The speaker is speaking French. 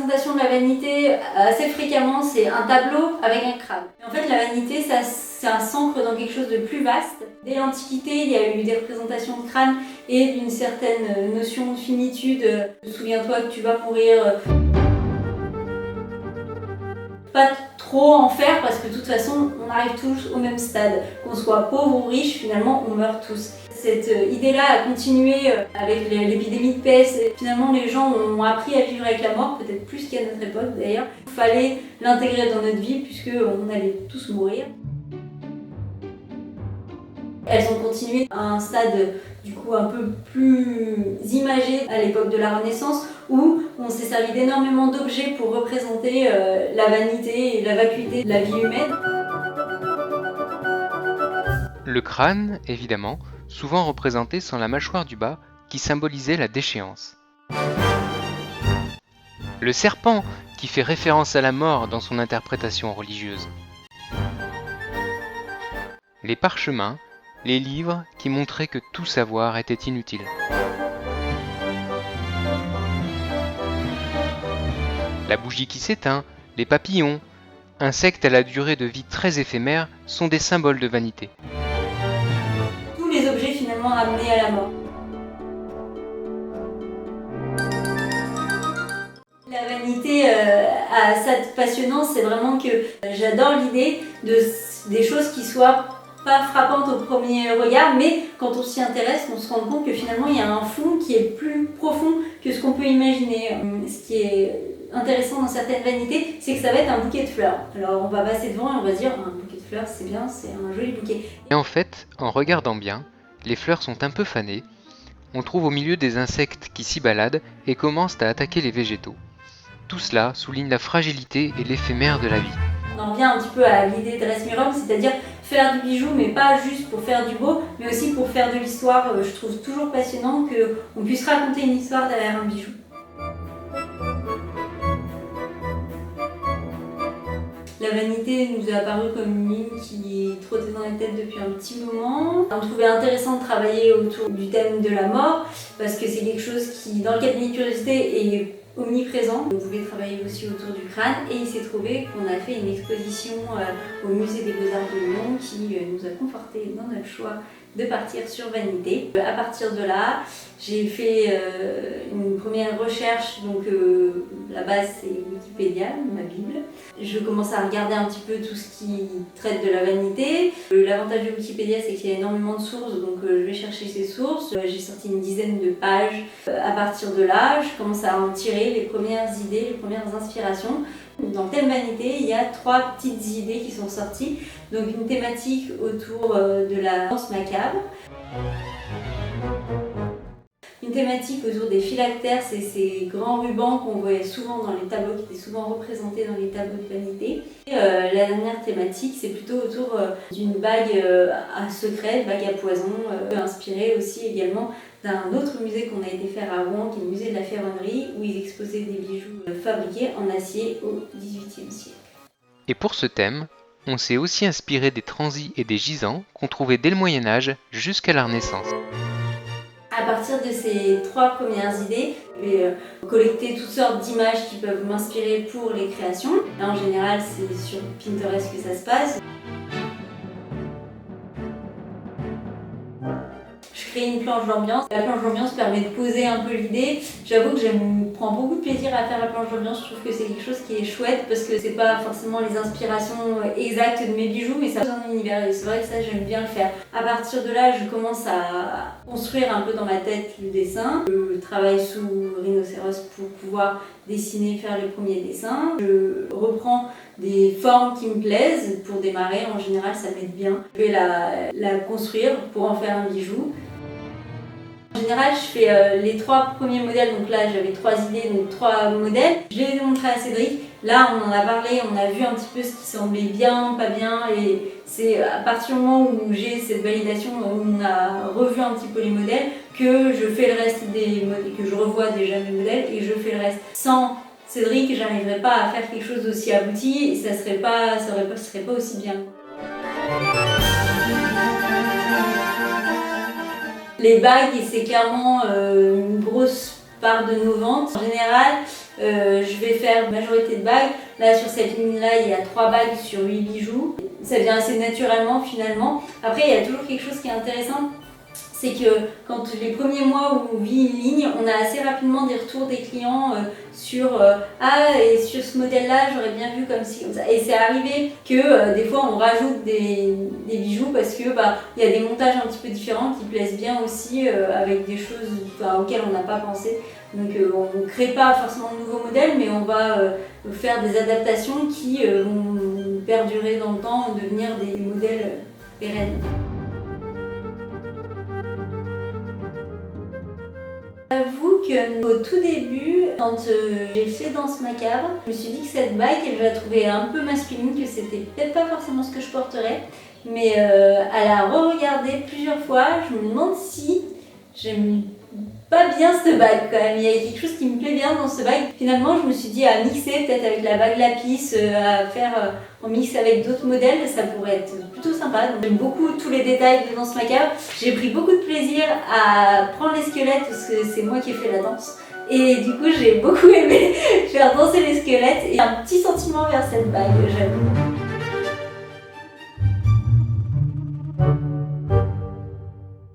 représentation de la vanité assez fréquemment, c'est un tableau avec un crâne. En fait, la vanité, ça s'ancre dans quelque chose de plus vaste. Dès l'Antiquité, il y a eu des représentations de crâne et d'une certaine notion de finitude. Souviens-toi que tu vas mourir. Pas trop en faire parce que de toute façon, on arrive tous au même stade. Qu'on soit pauvre ou riche, finalement, on meurt tous. Cette idée-là a continué avec l'épidémie de peste. Finalement, les gens ont appris à vivre avec la mort, peut-être plus qu'à notre époque d'ailleurs. Il fallait l'intégrer dans notre vie puisqu'on allait tous mourir. Elles ont continué à un stade du coup un peu plus imagé à l'époque de la Renaissance où on s'est servi d'énormément d'objets pour représenter la vanité et la vacuité de la vie humaine. Le crâne, évidemment, souvent représenté sans la mâchoire du bas, qui symbolisait la déchéance. Le serpent, qui fait référence à la mort dans son interprétation religieuse. Les parchemins, les livres qui montraient que tout savoir était inutile. La bougie qui s'éteint, les papillons, insectes à la durée de vie très éphémère, sont des symboles de vanité. Tous les objets finalement amenés à la mort. La vanité a ça de passionnant, c'est vraiment que j'adore l'idée des choses qui soient pas frappantes au premier regard, mais quand on s'y intéresse, on se rend compte que finalement il y a un fond qui est plus profond que ce qu'on peut imaginer. Ce qui est intéressant dans certaines vanités, c'est que ça va être un bouquet de fleurs. Alors on va passer devant et on va se dire un bouquet de fleurs c'est bien, c'est un joli bouquet. Et en fait, en regardant bien, les fleurs sont un peu fanées. On trouve au milieu des insectes qui s'y baladent et commencent à attaquer les végétaux. Tout cela souligne la fragilité et l'éphémère de la vie. On en revient un petit peu à l'idée de Dress Mirror, c'est-à-dire faire du bijou, mais pas juste pour faire du beau, mais aussi pour faire de l'histoire. Je trouve toujours passionnant qu'on puisse raconter une histoire derrière un bijou. La vanité nous est apparue comme une ligne qui trottait dans la tête depuis un petit moment. On trouvait intéressant de travailler autour du thème de la mort, parce que c'est quelque chose qui, dans le cabinet de curiosité, est omniprésent. On pouvait travailler aussi autour du crâne et il s'est trouvé qu'on a fait une exposition au musée des Beaux-Arts de Lyon qui nous a conforté dans notre choix de partir sur vanité. À partir de là, j'ai fait une première recherche, donc la base c'est Wikipédia, ma Bible. Je commence à regarder un petit peu tout ce qui traite de la vanité. L'avantage de Wikipédia c'est qu'il y a énormément de sources, donc je vais chercher ces sources. J'ai sorti une dizaine de pages. À partir de là, je commence à en tirer les premières idées, les premières inspirations. Dans le thème vanité, il y a 3 petites idées qui sont sorties. Donc une thématique autour de la danse macabre. Une thématique autour des phylactères, c'est ces grands rubans qu'on voyait souvent dans les tableaux, qui étaient souvent représentés dans les tableaux de vanité. Et la dernière thématique, c'est plutôt autour d'une bague à secret, bague à poison, inspirée aussi également d'un autre musée qu'on a été faire à Rouen, qui est le musée de la Ferronnerie, où ils exposaient des bijoux fabriqués en acier au XVIIIe siècle. Et pour ce thème, on s'est aussi inspiré des transis et des gisants qu'on trouvait dès le Moyen-Âge jusqu'à la Renaissance. À partir de ces 3 premières idées, je vais collecter toutes sortes d'images qui peuvent m'inspirer pour les créations. Là, en général, c'est sur Pinterest que ça se passe. Je crée une planche d'ambiance. La planche d'ambiance permet de poser un peu l'idée. J'avoue que je prends beaucoup de plaisir à faire la planche d'ambiance. Je trouve que c'est quelque chose qui est chouette parce que c'est pas forcément les inspirations exactes de mes bijoux, mais ça pose un univers et c'est vrai que ça j'aime bien le faire. À partir de là, je commence à construire un peu dans ma tête le dessin. Je travaille sous rhinocéros pour pouvoir dessiner, faire les premiers dessins. Je reprends des formes qui me plaisent pour démarrer. En général, ça m'aide bien. Je vais la construire pour en faire un bijou. En général, je fais les 3 premiers modèles, donc là j'avais 3 idées, donc 3 modèles. Je les ai montrés à Cédric. Là, on en a parlé, on a vu un petit peu ce qui semblait bien, pas bien, et c'est à partir du moment où j'ai cette validation, où on a revu un petit peu les modèles, que je fais le reste des modèles, que je revois déjà mes modèles et je fais le reste. Sans Cédric, j'arriverais pas à faire quelque chose d'aussi abouti et ça serait pas aussi bien. Les bagues, c'est clairement une grosse part de nos ventes. En général, Je vais faire majorité de bagues. Là sur cette ligne là il y a 3 bagues sur 8 bijoux. Ça vient assez naturellement finalement. Après il y a toujours quelque chose qui est intéressant. C'est que quand les premiers mois où on vit une ligne, on a assez rapidement des retours des clients sur ah et sur ce modèle là j'aurais bien vu comme ci comme ça. Et c'est arrivé que des fois on rajoute des bijoux parce que il y a des montages un petit peu différents qui plaisent bien aussi avec des choses auxquelles on n'a pas pensé. Donc on ne crée pas forcément de nouveaux modèles mais on va faire des adaptations qui vont perdurer dans le temps et devenir des modèles pérennes. J'avoue qu'au tout début, quand j'ai fait Danse Macabre, je me suis dit que cette bague, je la trouvais un peu masculine, que c'était peut-être pas forcément ce que je porterais. Mais à la re-regarder plusieurs fois, je me demande si j'aime pas bien cette bague quand même. Il y a quelque chose qui me plaît bien dans cette bague. Finalement, je me suis dit à mixer peut-être avec la bague lapis, à faire en mix avec d'autres modèles, ça pourrait être plutôt sympa. Donc, j'aime beaucoup tous les détails de Danse Macabre. J'ai pris beaucoup de plaisir à prendre les squelettes parce que c'est moi qui ai fait la danse. Et du coup, j'ai beaucoup aimé faire danser les squelettes et un petit sentiment vers cette bague, j'avoue.